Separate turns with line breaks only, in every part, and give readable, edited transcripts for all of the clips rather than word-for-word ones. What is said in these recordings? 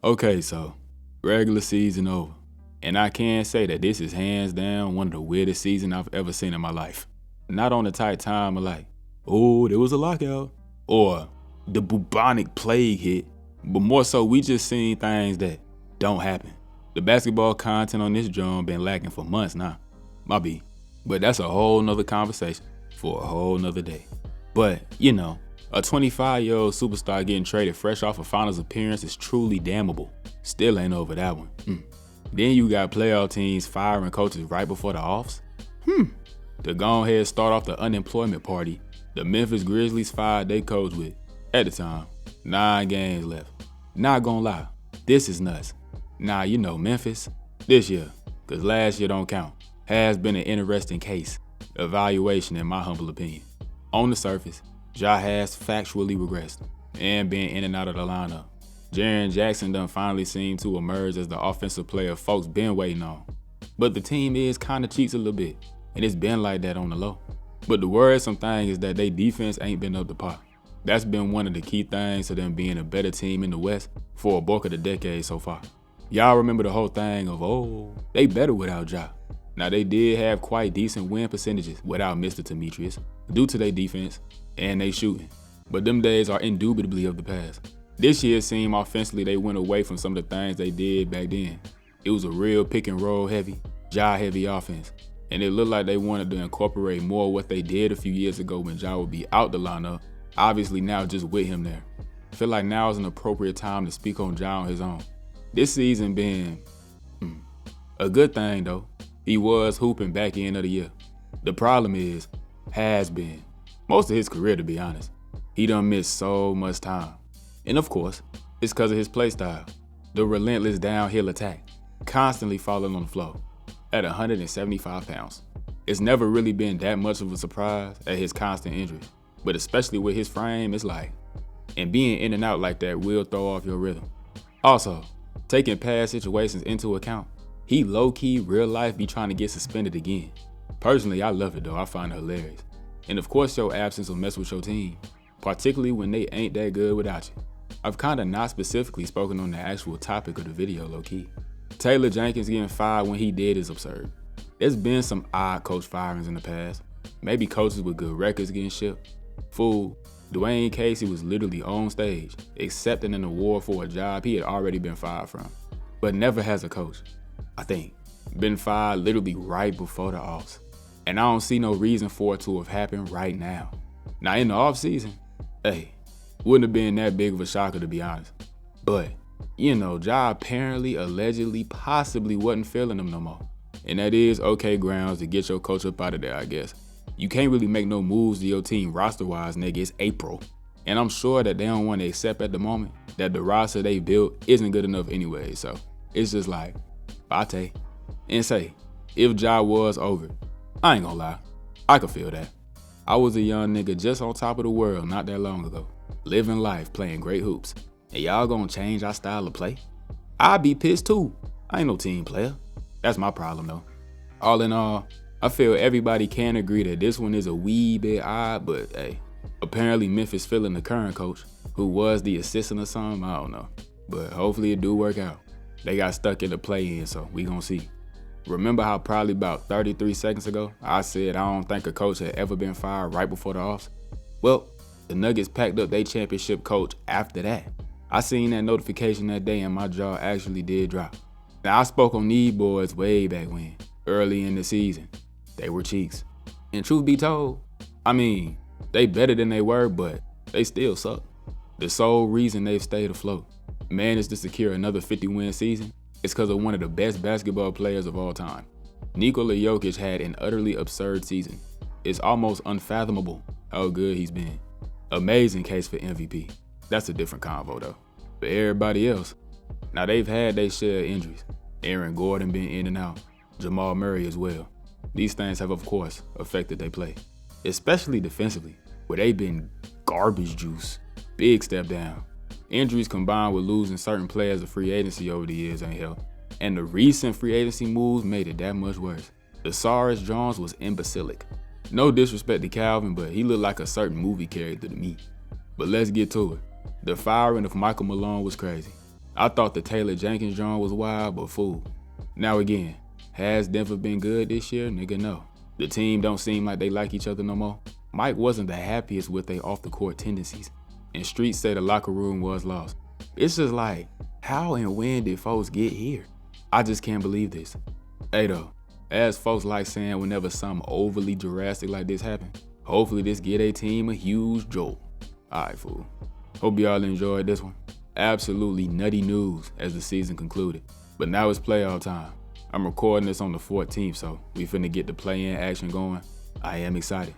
Okay, so regular season over. And I can say that this is hands down one of the weirdest seasons I've ever seen in my life. Not on the tight time of like, oh, there was a lockout, or the bubonic plague hit, but more so we just seen things that don't happen. The basketball content on this drum been lacking for months now. My B. But that's a whole nother conversation for a whole nother day. But, a 25-year-old superstar getting traded fresh off a finals appearance is truly damnable. Still ain't over that one. Then you got playoff teams firing coaches right before the offs. To go ahead and start off the unemployment party, the Memphis Grizzlies fired their coach with, at the time, 9 games left. Not gonna lie, this is nuts. Nah, Memphis, this year, cause last year don't count, has been an interesting case evaluation in my humble opinion. On the surface, Ja has factually regressed and been in and out of the lineup. Jaren Jackson done finally seemed to emerge as the offensive player folks been waiting on. But the team is kinda cheats a little bit, and it's been like that on the low. But the worrisome thing is that their defense ain't been up to par. That's been one of the key things to them being a better team in the West for a bulk of the decade so far. Y'all remember the whole thing of, they better without Ja. Now they did have quite decent win percentages without Mr. Demetrius due to their defense and they shooting. But them days are indubitably of the past. This year seemed offensively they went away from some of the things they did back then. It was a real pick and roll heavy, Ja heavy offense. And it looked like they wanted to incorporate more of what they did a few years ago when Ja would be out the lineup, obviously now just with him there. I feel like now is an appropriate time to speak on Ja on his own. This season been a good thing though. He was hooping back end of the year. The problem is, has been, most of his career to be honest, he done missed so much time. And of course, it's because of his play style. The relentless downhill attack, constantly falling on the floor at 175 pounds. It's never really been that much of a surprise at his constant injuries, but especially with his frame, it's like, and being in and out like that will throw off your rhythm. Also, taking past situations into account, he low-key, real life be trying to get suspended again. Personally, I love it though, I find it hilarious. And of course your absence will mess with your team, particularly when they ain't that good without you. I've kinda not specifically spoken on the actual topic of the video low-key. Taylor Jenkins getting fired when he did is absurd. There's been some odd coach firings in the past. Maybe coaches with good records getting shipped. Fool, Dwayne Casey was literally on stage, accepting an award for a job he had already been fired from. But never has a coach, I think, been fired literally right before the offs. And I don't see no reason for it to have happened right now. Now in the off season, wouldn't have been that big of a shocker to be honest. But, Ja apparently, allegedly, possibly wasn't feeling them no more. And that is okay grounds to get your coach up out of there, I guess. You can't really make no moves to your team roster-wise, nigga, it's April. And I'm sure that they don't want to accept at the moment that the roster they built isn't good enough anyway, so it's just like, bate. And say, if Ja was over, I ain't gonna lie, I could feel that. I was a young nigga just on top of the world not that long ago, living life, playing great hoops. And y'all gonna change our style of play? I'd be pissed too. I ain't no team player. That's my problem though. All in all, I feel everybody can agree that this one is a wee bit odd, but apparently Memphis feeling the current coach, who was the assistant or something, I don't know. But hopefully it do work out. They got stuck in the play-in, so we gonna see. Remember how probably about 33 seconds ago, I said I don't think a coach had ever been fired right before the offs? Well, the Nuggets packed up their championship coach after that. I seen that notification that day and my jaw actually did drop. Now I spoke on these boys way back when, early in the season. They were cheeks. And truth be told, they better than they were, but they still suck. The sole reason they've stayed afloat, managed to secure another 50-win season, is because of one of the best basketball players of all time. Nikola Jokic had an utterly absurd season. It's almost unfathomable how good he's been. Amazing case for MVP. That's a different convo though. But everybody else, now they've had their share of injuries. Aaron Gordon been in and out, Jamal Murray as well. These things have of course affected their play, especially defensively, where they've been garbage juice. Big step down. Injuries combined with losing certain players to free agency over the years ain't helped. And the recent free agency moves made it that much worse. Desarius Jones was imbecilic. No disrespect to Calvin, but he looked like a certain movie character to me. But let's get to it. The firing of Michael Malone was crazy. I thought the Taylor Jenkins drawing was wild, but fool. Now again, has Denver been good this year? Nigga, no. The team don't seem like they like each other no more. Mike wasn't the happiest with their off-the-court tendencies, and Street said the locker room was lost. It's just like, how and when did folks get here? I just can't believe this. Hey though, as folks like saying whenever something overly drastic like this happen, hopefully this get a team a huge jolt. Alright, fool. Hope y'all enjoyed this one. Absolutely nutty news as the season concluded. But now it's playoff time. I'm recording this on the 14th, so we finna get the play-in action going. I am excited.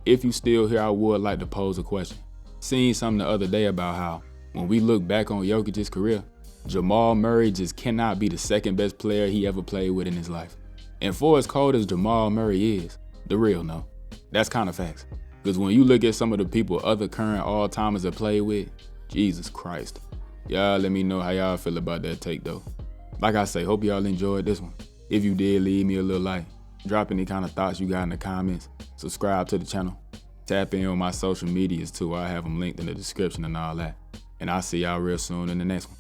If you still here, I would like to pose a question. Seen something the other day about how, when we look back on Jokic's career, Jamal Murray just cannot be the second best player he ever played with in his life. And for as cold as Jamal Murray is, the real no. That's kind of facts. Because when you look at some of the people other current all-timers have played with, Jesus Christ. Y'all let me know how y'all feel about that take though. Like I say, hope y'all enjoyed this one. If you did, leave me a little like. Drop any kind of thoughts you got in the comments. Subscribe to the channel. Tap in on my social medias too. I have them linked in the description and all that. And I'll see y'all real soon in the next one.